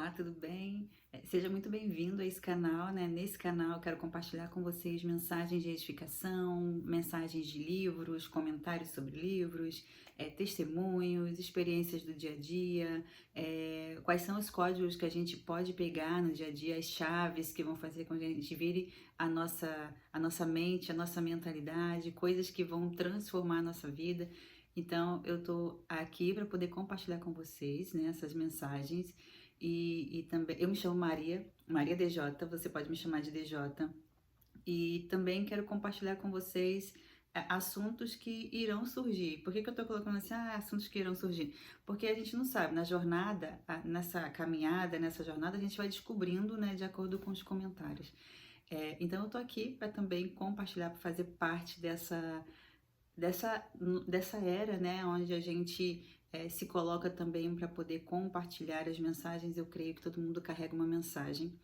Olá, tudo bem? Seja muito bem-vindo a esse canal, né? Nesse canal eu quero compartilhar com vocês mensagens de edificação, mensagens de livros, comentários sobre livros, testemunhos, experiências do dia a dia, quais são os códigos que a gente pode pegar no dia a dia, as chaves que vão fazer com que a gente vire a nossa mente, a nossa mentalidade, coisas que vão transformar a nossa vida. Então, eu tô aqui para poder compartilhar com vocês, né, essas mensagens e também eu me chamo Maria DJ, você pode me chamar de DJ, e também quero compartilhar com vocês assuntos que irão surgir. Por que que eu tô colocando assim, assuntos que irão surgir? Porque a gente não sabe, na jornada, nessa caminhada, nessa jornada, a gente vai descobrindo, né, de acordo com os comentários. Então eu tô aqui para também compartilhar, para fazer parte dessa era, né, onde a gente se coloca também para poder compartilhar as mensagens. Eu creio que todo mundo carrega uma mensagem.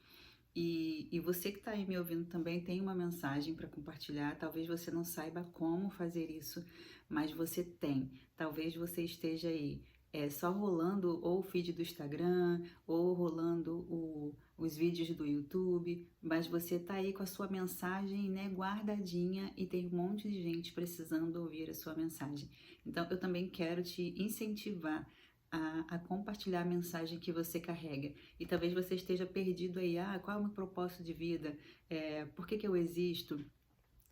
E você que está aí me ouvindo também tem uma mensagem para compartilhar. Talvez você não saiba como fazer isso, mas você tem. Talvez você esteja aí só rolando ou o feed do Instagram, ou rolando os vídeos do YouTube, mas você tá aí com a sua mensagem, né, guardadinha, e tem um monte de gente precisando ouvir a sua mensagem. Então eu também quero te incentivar a compartilhar a mensagem que você carrega. E talvez você esteja perdido aí, qual é o meu propósito de vida? Por que que eu existo?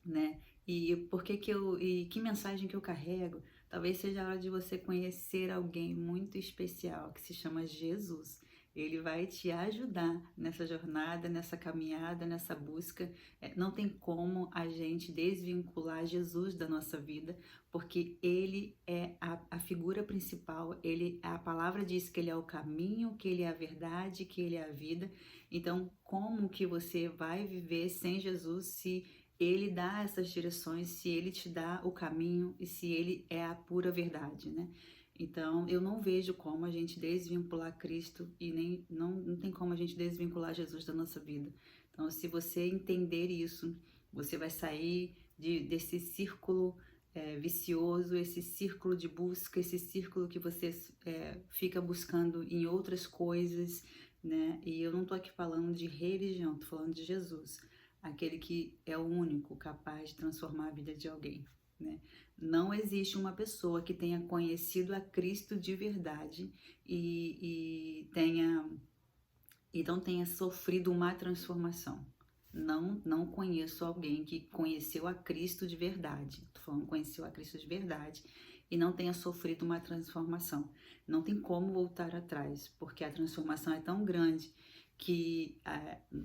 Né? E por que que e que mensagem que eu carrego? Talvez seja a hora de você conhecer alguém muito especial que se chama Jesus. Ele vai te ajudar nessa jornada, nessa caminhada, nessa busca. Não tem como a gente desvincular Jesus da nossa vida, porque ele é a figura principal. A palavra diz que ele é o caminho, que ele é a verdade, que ele é a vida. Então, como que você vai viver sem Jesus se ele dá essas direções, se ele te dá o caminho e se ele é a pura verdade, né? Então, eu não vejo como a gente desvincular Cristo e nem não tem como a gente desvincular Jesus da nossa vida. Então, se você entender isso, você vai sair desse círculo vicioso, esse círculo de busca, esse círculo que você fica buscando em outras coisas, né? E eu não tô aqui falando de religião, tô falando de Jesus, aquele que é o único capaz de transformar a vida de alguém, né? Não existe uma pessoa que tenha conhecido a Cristo de verdade e não tenha sofrido uma transformação. Não conheço alguém que conheceu a Cristo de verdade. Tô falando conheceu a Cristo de verdade e não tenha sofrido uma transformação. Não tem como voltar atrás, porque a transformação é tão grande que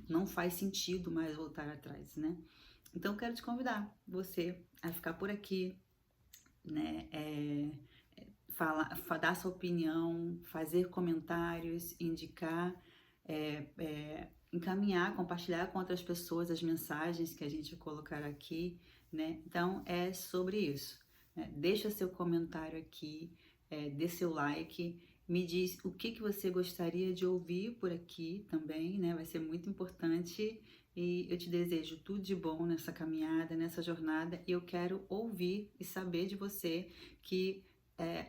não faz sentido mais voltar atrás, né? Então eu quero te convidar, você, a ficar por aqui, né? Dar sua opinião, fazer comentários, indicar, encaminhar, compartilhar com outras pessoas as mensagens que a gente vai colocar aqui, né? Então é sobre isso, né? Deixa seu comentário aqui, dê seu like, me diz o que você gostaria de ouvir por aqui também, né? Vai ser muito importante. E eu te desejo tudo de bom nessa caminhada, nessa jornada. E eu quero ouvir e saber de você que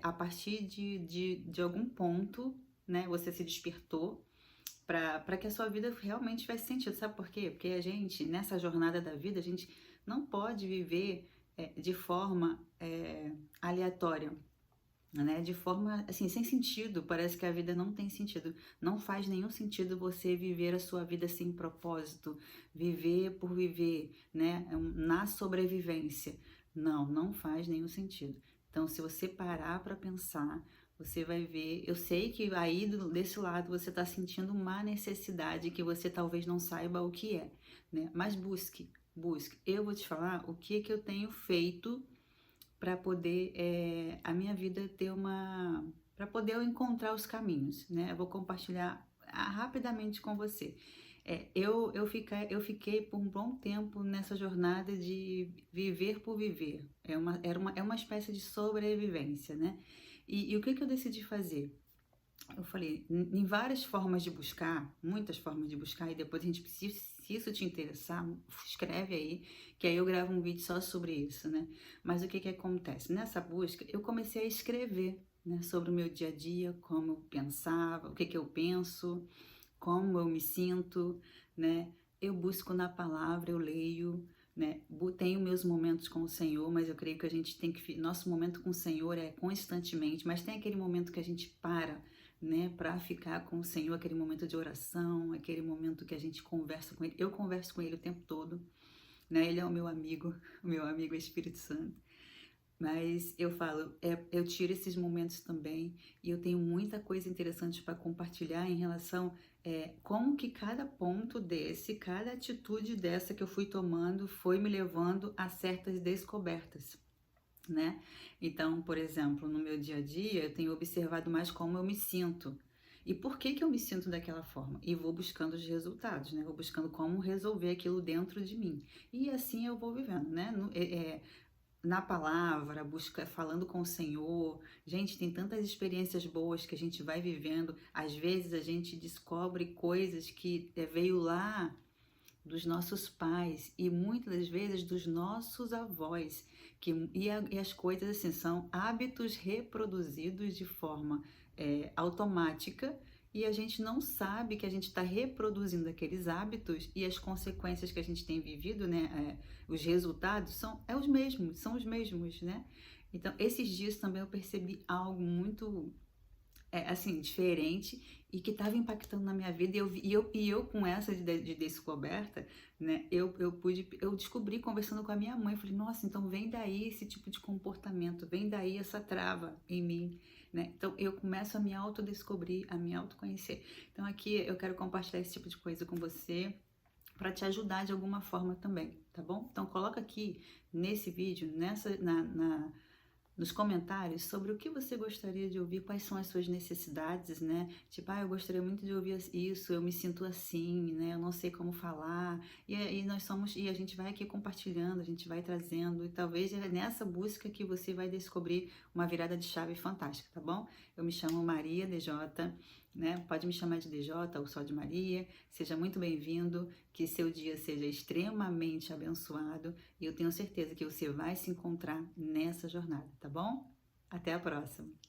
a partir de algum ponto, né, você se despertou para que a sua vida realmente tivesse sentido. Sabe por quê? Porque a gente, nessa jornada da vida, a gente não pode viver de forma aleatória, né? De forma assim, sem sentido. Parece que a vida não tem sentido. Não faz nenhum sentido você viver a sua vida sem propósito, viver por viver, né? Na sobrevivência. Não faz nenhum sentido. Então, se você parar para pensar, você vai ver. Eu sei que aí desse lado você está sentindo uma necessidade que você talvez não saiba o que é, né? Mas busque, busque. Eu vou te falar o que que eu tenho feito para poder a minha vida ter para poder eu encontrar os caminhos, né? Eu vou compartilhar rapidamente com você. Eu fiquei por um bom tempo nessa jornada de viver por viver. É uma espécie de sobrevivência, né? E o que que eu decidi fazer? Eu falei, em várias formas de buscar, muitas formas de buscar, e depois a gente precisa, se isso te interessar, escreve aí, que aí eu gravo um vídeo só sobre isso, né? Mas o que que acontece? Nessa busca, eu comecei a escrever, né, sobre o meu dia a dia, como eu pensava, o que que eu penso, como eu me sinto, né? Eu busco na palavra, eu leio, né? Tenho meus momentos com o Senhor, mas eu creio que a gente tem que. Nosso momento com o Senhor é constantemente, mas tem aquele momento que a gente para, né, para ficar com o Senhor, aquele momento de oração, aquele momento que a gente conversa com Ele. Eu converso com Ele o tempo todo, né? Ele é o meu amigo, o meu amigo é Espírito Santo. Mas eu falo, eu tiro esses momentos também e eu tenho muita coisa interessante para compartilhar em relação como que cada ponto desse, cada atitude dessa que eu fui tomando foi me levando a certas descobertas, né? Então, por exemplo, no meu dia a dia, eu tenho observado mais como eu me sinto. E por que que eu me sinto daquela forma? E vou buscando os resultados, né? Vou buscando como resolver aquilo dentro de mim. E assim eu vou vivendo, né? Na palavra, busca, falando com o Senhor. Gente, tem tantas experiências boas que a gente vai vivendo. Às vezes a gente descobre coisas que veio lá dos nossos pais e muitas das vezes dos nossos avós. E as coisas assim são hábitos reproduzidos de forma automática e a gente não sabe que a gente está reproduzindo aqueles hábitos e as consequências que a gente tem vivido, né? Os resultados são os mesmos, né? Então, esses dias também eu percebi algo muito assim, diferente e que estava impactando na minha vida e eu com essa de descoberta, né, eu descobri conversando com a minha mãe, falei, nossa, então vem daí esse tipo de comportamento, vem daí essa trava em mim, né, então eu começo a me autodescobrir, a me autoconhecer, então aqui eu quero compartilhar esse tipo de coisa com você, para te ajudar de alguma forma também, tá bom? Então coloca aqui nesse vídeo, nos comentários sobre o que você gostaria de ouvir, quais são as suas necessidades, né? Tipo, eu gostaria muito de ouvir isso, eu me sinto assim, né? Eu não sei como falar. E a gente vai aqui compartilhando, a gente vai trazendo, e talvez é nessa busca que você vai descobrir uma virada de chave fantástica, tá bom? Eu me chamo Maria DJ, né? Pode me chamar de DJ ou só de Maria. Seja muito bem-vindo, que seu dia seja extremamente abençoado e eu tenho certeza que você vai se encontrar nessa jornada, tá bom? Até a próxima!